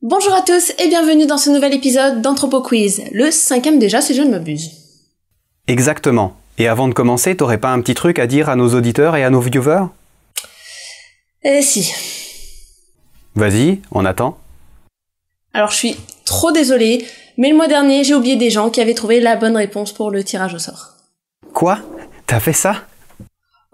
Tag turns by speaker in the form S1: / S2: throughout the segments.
S1: Bonjour à tous et bienvenue dans ce nouvel épisode d'Anthropo Quiz, le 5e déjà si je ne m'abuse.
S2: Exactement. Et avant de commencer, t'aurais pas un petit truc à dire à nos auditeurs et à nos viewers?
S1: Si.
S2: Vas-y, on attend.
S1: Alors je suis trop désolée, mais le mois dernier j'ai oublié des gens qui avaient trouvé la bonne réponse pour le tirage au sort.
S2: Quoi? T'as fait ça?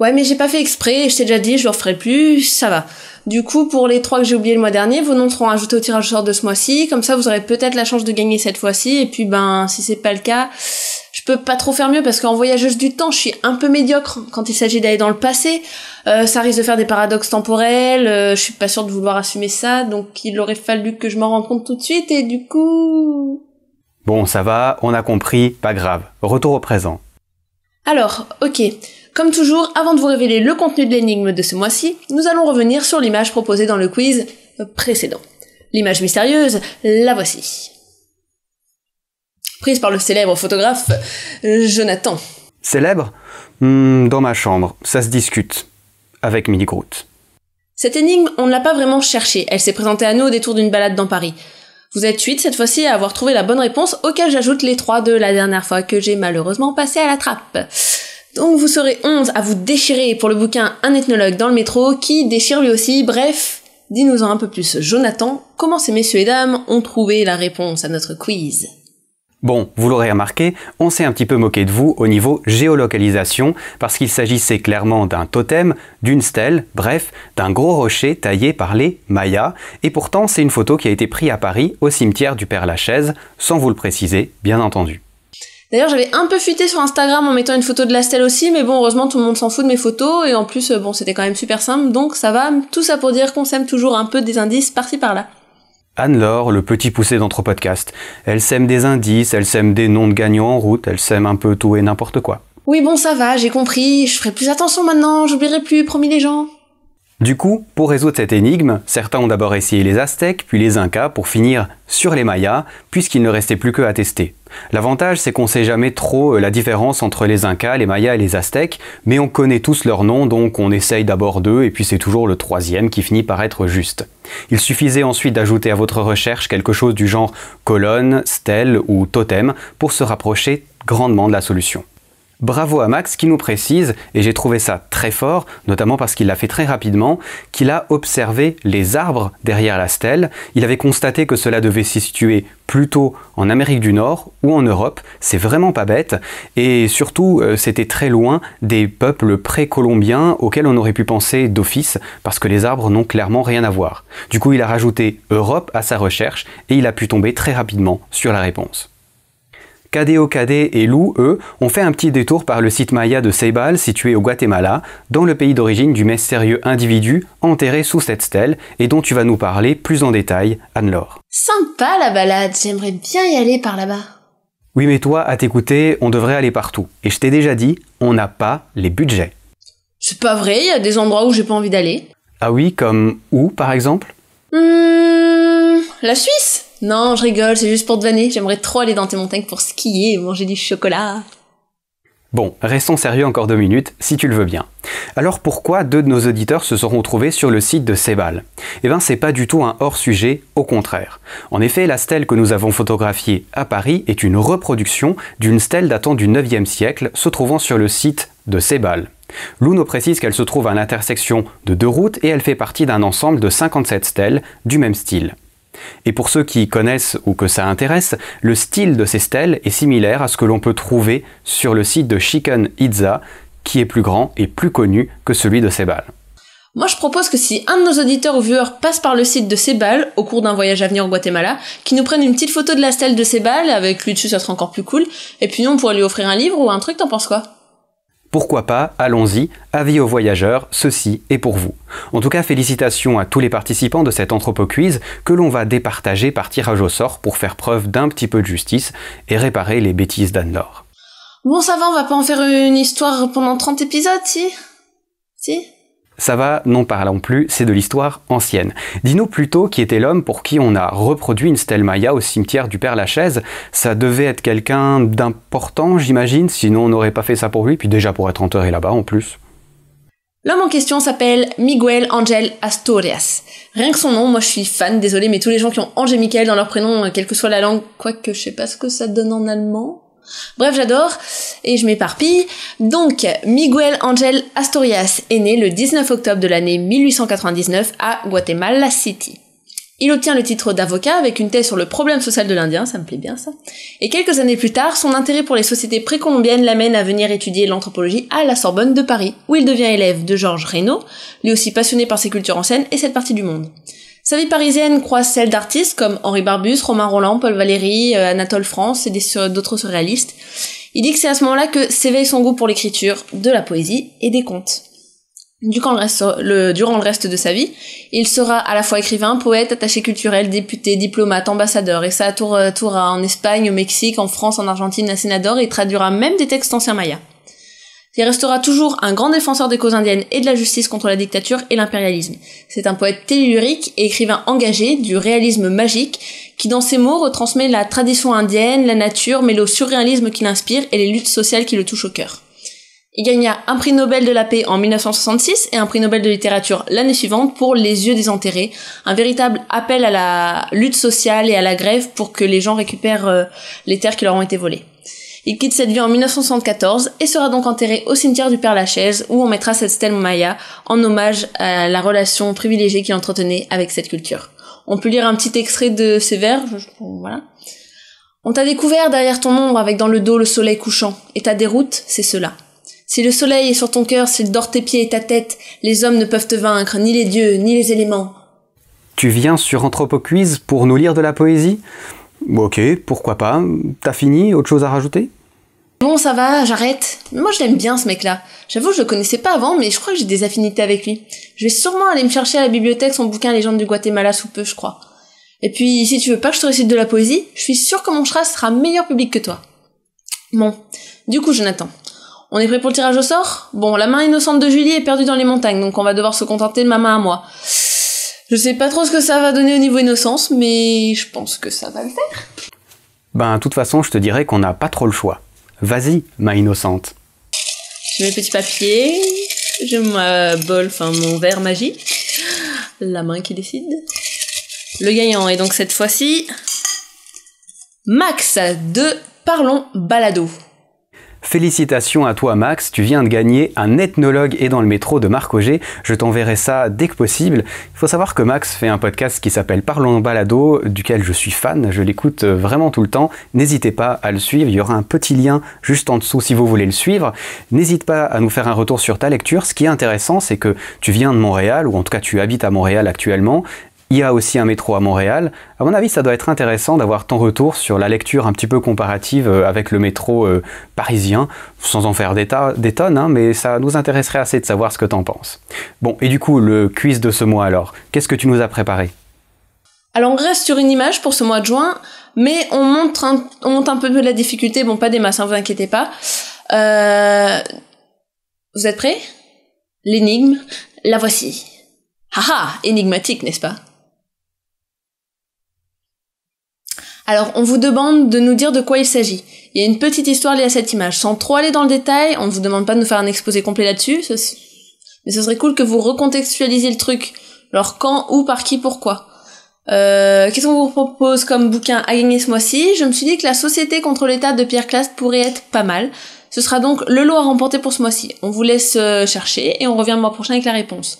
S1: Ouais, mais j'ai pas fait exprès, je t'ai déjà dit, je le referai plus, ça va. Du coup, pour les 3 que j'ai oubliés le mois dernier, vos noms seront ajoutés au tirage au sort de ce mois-ci, comme ça vous aurez peut-être la chance de gagner cette fois-ci, et puis si c'est pas le cas, je peux pas trop faire mieux parce qu'en voyageuse du temps, je suis un peu médiocre quand il s'agit d'aller dans le passé, ça risque de faire des paradoxes temporels, je suis pas sûre de vouloir assumer ça, donc il aurait fallu que je m'en rende compte tout de suite, et du coup...
S2: Bon, ça va, on a compris, pas grave. Retour au présent.
S1: Alors, ok. Comme toujours, avant de vous révéler le contenu de l'énigme de ce mois-ci, nous allons revenir sur l'image proposée dans le quiz précédent. L'image mystérieuse, la voici. Prise par le célèbre photographe Jonathan.
S2: Célèbre? Dans ma chambre, ça se discute. Avec Milly Groot.
S1: Cette énigme, on ne l'a pas vraiment cherchée, elle s'est présentée à nous au détour d'une balade dans Paris. Vous êtes 8 cette fois-ci à avoir trouvé la bonne réponse, auquel j'ajoute les 3 de la dernière fois que j'ai malheureusement passé à la trappe. Donc vous serez 11 à vous déchirer pour le bouquin Un ethnologue dans le métro, qui déchire lui aussi. Bref, dis-nous-en un peu plus, Jonathan, comment ces messieurs et dames ont trouvé la réponse à notre quiz?
S2: Bon, vous l'aurez remarqué, on s'est un petit peu moqué de vous au niveau géolocalisation, parce qu'il s'agissait clairement d'un totem, d'une stèle, bref, d'un gros rocher taillé par les Mayas, et pourtant c'est une photo qui a été prise à Paris, au cimetière du Père-Lachaise, sans vous le préciser, bien entendu.
S1: D'ailleurs, j'avais un peu fuité sur Instagram en mettant une photo de la stèle aussi, mais bon, heureusement, tout le monde s'en fout de mes photos, et en plus, c'était quand même super simple, donc ça va, tout ça pour dire qu'on sème toujours un peu des indices par-ci par-là.
S2: Anne-Laure, le petit poussé d'Anthropodcast. Elle sème des indices, elle sème des noms de gagnants en route, elle sème un peu tout et n'importe quoi.
S1: Oui, bon, ça va, j'ai compris, je ferai plus attention maintenant, j'oublierai plus, promis les gens.
S2: Du coup, pour résoudre cette énigme, certains ont d'abord essayé les Aztèques, puis les Incas, pour finir sur les Mayas, puisqu'il ne restait plus qu'à tester. L'avantage, c'est qu'on sait jamais trop la différence entre les Incas, les Mayas et les Aztèques, mais on connaît tous leurs noms, donc on essaye d'abord d'eux, et puis c'est toujours le 3e qui finit par être juste. Il suffisait ensuite d'ajouter à votre recherche quelque chose du genre colonne, stèle ou totem, pour se rapprocher grandement de la solution. Bravo à Max qui nous précise, et j'ai trouvé ça très fort, notamment parce qu'il l'a fait très rapidement, qu'il a observé les arbres derrière la stèle. Il avait constaté que cela devait se situer plutôt en Amérique du Nord ou en Europe, c'est vraiment pas bête, et surtout c'était très loin des peuples précolombiens auxquels on aurait pu penser d'office, parce que les arbres n'ont clairement rien à voir. Du coup il a rajouté Europe à sa recherche, et il a pu tomber très rapidement sur la réponse. Cadeo Cadet et Lou, eux, ont fait un petit détour par le site Maya de Ceibal, situé au Guatemala, dans le pays d'origine du mystérieux individu enterré sous cette stèle, et dont tu vas nous parler plus en détail, Anne-Laure.
S1: Sympa la balade, j'aimerais bien y aller par là-bas.
S2: Oui, mais toi, à t'écouter, on devrait aller partout. Et je t'ai déjà dit, on n'a pas les budgets.
S1: C'est pas vrai, il y a des endroits où j'ai pas envie d'aller.
S2: Ah oui, comme où, par exemple?
S1: La Suisse? Non, je rigole, c'est juste pour te vanner. J'aimerais trop aller dans tes montagnes pour skier et manger du chocolat.
S2: Bon, restons sérieux encore 2 minutes, si tu le veux bien. Alors pourquoi 2 de nos auditeurs se seront trouvés sur le site de Ceibal? Eh bien, c'est pas du tout un hors-sujet, au contraire. En effet, la stèle que nous avons photographiée à Paris est une reproduction d'une stèle datant du 9e siècle, se trouvant sur le site de Ceibal. Lou nous précise qu'elle se trouve à l'intersection de 2 routes et elle fait partie d'un ensemble de 57 stèles du même style. Et pour ceux qui connaissent ou que ça intéresse, le style de ces stèles est similaire à ce que l'on peut trouver sur le site de Chichen Itza, qui est plus grand et plus connu que celui de Ceibal.
S1: Moi je propose que si un de nos auditeurs ou viewers passe par le site de Ceibal au cours d'un voyage à venir au Guatemala, qu'il nous prenne une petite photo de la stèle de Ceibal, avec lui dessus ça serait encore plus cool, et puis nous on pourrait lui offrir un livre ou un truc, t'en penses quoi?
S2: Pourquoi pas, allons-y, avis aux voyageurs, ceci est pour vous. En tout cas, félicitations à tous les participants de cet Anthropo Quiz que l'on va départager par tirage au sort pour faire preuve d'un petit peu de justice et réparer les bêtises d'Anne-Laure.
S1: Bon ça va, on va pas en faire une histoire pendant 30 épisodes, si?
S2: Ça va, n'en parlons plus, c'est de l'histoire ancienne. Dis-nous plutôt qui était l'homme pour qui on a reproduit une stèle Maya au cimetière du Père-Lachaise. Ça devait être quelqu'un d'important, j'imagine, sinon on n'aurait pas fait ça pour lui, puis déjà pour être enterré là-bas en plus.
S1: L'homme en question s'appelle Miguel Ángel Asturias. Rien que son nom, moi je suis fan, désolé, mais tous les gens qui ont Angel Michael dans leur prénom, quelle que soit la langue, quoique je sais pas ce que ça donne en allemand. Bref, j'adore, et je m'éparpille. Donc, Miguel Ángel Asturias est né le 19 octobre de l'année 1899 à Guatemala City. Il obtient le titre d'avocat avec une thèse sur le problème social de l'Indien, ça me plaît bien ça. Et quelques années plus tard, son intérêt pour les sociétés précolombiennes l'amène à venir étudier l'anthropologie à la Sorbonne de Paris, où il devient élève de Georges Reynaud, lui aussi passionné par ses cultures anciennes et cette partie du monde. Sa vie parisienne croise celle d'artistes comme Henri Barbusse, Romain Rolland, Paul Valéry, Anatole France et d'autres surréalistes. Il dit que c'est à ce moment-là que s'éveille son goût pour l'écriture, de la poésie et des contes. Durant le reste de sa vie, il sera à la fois écrivain, poète, attaché culturel, député, diplomate, ambassadeur, et ça tour en Espagne, au Mexique, en France, en Argentine, à Sénador, et traduira même des textes anciens mayas. Il restera toujours un grand défenseur des causes indiennes et de la justice contre la dictature et l'impérialisme. C'est un poète tellurique et écrivain engagé du réalisme magique qui dans ses mots retransmet la tradition indienne, la nature, mais le surréalisme qui l'inspire et les luttes sociales qui le touchent au cœur. Il gagna un prix Nobel de la paix en 1966 et un prix Nobel de littérature l'année suivante pour Les yeux des enterrés, un véritable appel à la lutte sociale et à la grève pour que les gens récupèrent les terres qui leur ont été volées. Il quitte cette vie en 1974 et sera donc enterré au cimetière du Père-Lachaise où on mettra cette stèle maya en hommage à la relation privilégiée qu'il entretenait avec cette culture. On peut lire un petit extrait de ses vers, voilà. On t'a découvert derrière ton ombre avec dans le dos le soleil couchant, et ta déroute, c'est cela. Si le soleil est sur ton cœur, s'il dort tes pieds et ta tête, les hommes ne peuvent te vaincre, ni les dieux, ni les éléments.
S2: Tu viens sur Anthropoquiz pour nous lire de la poésie ? Ok, pourquoi pas. T'as fini ? Autre chose à rajouter ?
S1: Bon, ça va, j'arrête. Mais moi, je l'aime bien, ce mec-là. J'avoue, je le connaissais pas avant, mais je crois que j'ai des affinités avec lui. Je vais sûrement aller me chercher à la bibliothèque son bouquin Légende du Guatemala sous peu, je crois. Et puis, si tu veux pas que je te récite de la poésie, je suis sûre que mon chat sera meilleur public que toi. Bon, du coup, Jonathan, on est prêt pour le tirage au sort ? Bon, la main innocente de Julie est perdue dans les montagnes, donc on va devoir se contenter de ma main à moi. Je sais pas trop ce que ça va donner au niveau innocence, mais je pense que ça va le faire.
S2: Ben, de toute façon, je te dirais qu'on n'a pas trop le choix. Vas-y, ma innocente.
S1: Je mets le petit papier, je mon verre magique, la main qui décide. Le gagnant est donc cette fois-ci Max de Parlons Balado.
S2: Félicitations à toi Max, tu viens de gagner un ethnologue et dans le métro de Marc Auger. Je t'enverrai ça dès que possible. Il faut savoir que Max fait un podcast qui s'appelle Parlons Balado, duquel je suis fan, je l'écoute vraiment tout le temps. N'hésitez pas à le suivre, il y aura un petit lien juste en dessous si vous voulez le suivre. N'hésite pas à nous faire un retour sur ta lecture. Ce qui est intéressant, c'est que tu viens de Montréal, ou en tout cas tu habites à Montréal actuellement. Il y a aussi un métro à Montréal. À mon avis, ça doit être intéressant d'avoir ton retour sur la lecture un petit peu comparative avec le métro parisien, sans en faire des tonnes, hein, mais ça nous intéresserait assez de savoir ce que t'en penses. Bon, et du coup, le quiz de ce mois alors, qu'est-ce que tu nous as préparé ?
S1: Alors on reste sur une image pour ce mois de juin, mais on monte un peu la difficulté, bon pas des masses, hein, vous inquiétez pas. Vous êtes prêts ? L'énigme, la voici. Haha, énigmatique, n'est-ce pas ? Alors, on vous demande de nous dire de quoi il s'agit. Il y a une petite histoire liée à cette image. Sans trop aller dans le détail, on ne vous demande pas de nous faire un exposé complet là-dessus, mais ce serait cool que vous recontextualisiez le truc. Alors, quand, où, par qui, pourquoi. Qu'est-ce qu'on vous propose comme bouquin à gagner ce mois-ci ? Je me suis dit que La Société contre l'État de Pierre Clast pourrait être pas mal. Ce sera donc le lot à remporter pour ce mois-ci. On vous laisse chercher et on revient le mois prochain avec la réponse.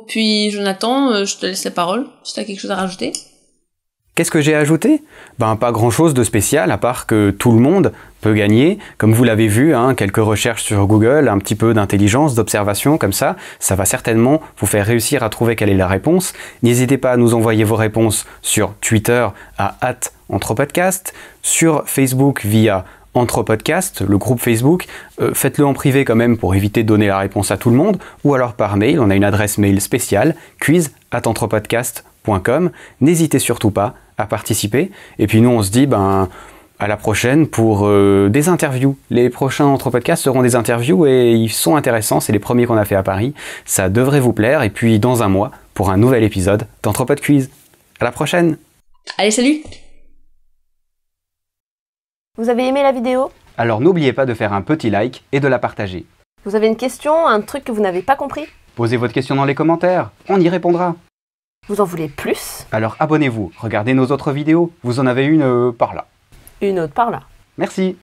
S1: Puis Jonathan, je te laisse la parole, si tu as quelque chose à rajouter.
S2: Qu'est-ce que j'ai ajouté ? Ben pas grand-chose de spécial, à part que tout le monde peut gagner. Comme vous l'avez vu, hein, quelques recherches sur Google, un petit peu d'intelligence, d'observation, comme ça va certainement vous faire réussir à trouver quelle est la réponse. N'hésitez pas à nous envoyer vos réponses sur Twitter à @Anthropodcast, sur Facebook via Anthropodcast, le groupe Facebook. Faites-le en privé quand même pour éviter de donner la réponse à tout le monde, ou alors par mail, on a une adresse mail spéciale, quiz@anthropodcast.com. N'hésitez surtout pas à participer. Et puis nous, on se dit à la prochaine pour des interviews. Les prochains Anthropodcasts seront des interviews et ils sont intéressants. C'est les premiers qu'on a fait à Paris. Ça devrait vous plaire. Et puis dans un mois, pour un nouvel épisode d'Anthropod Quiz. À la prochaine!
S1: Allez, salut!
S3: Vous avez aimé la vidéo ?
S2: Alors n'oubliez pas de faire un petit like et de la partager.
S1: Vous avez une question, un truc que vous n'avez pas compris?
S2: Posez votre question dans les commentaires, on y répondra.
S1: Vous en voulez plus?
S2: Alors abonnez-vous, regardez nos autres vidéos, vous en avez une par là.
S1: Une autre par là.
S2: Merci.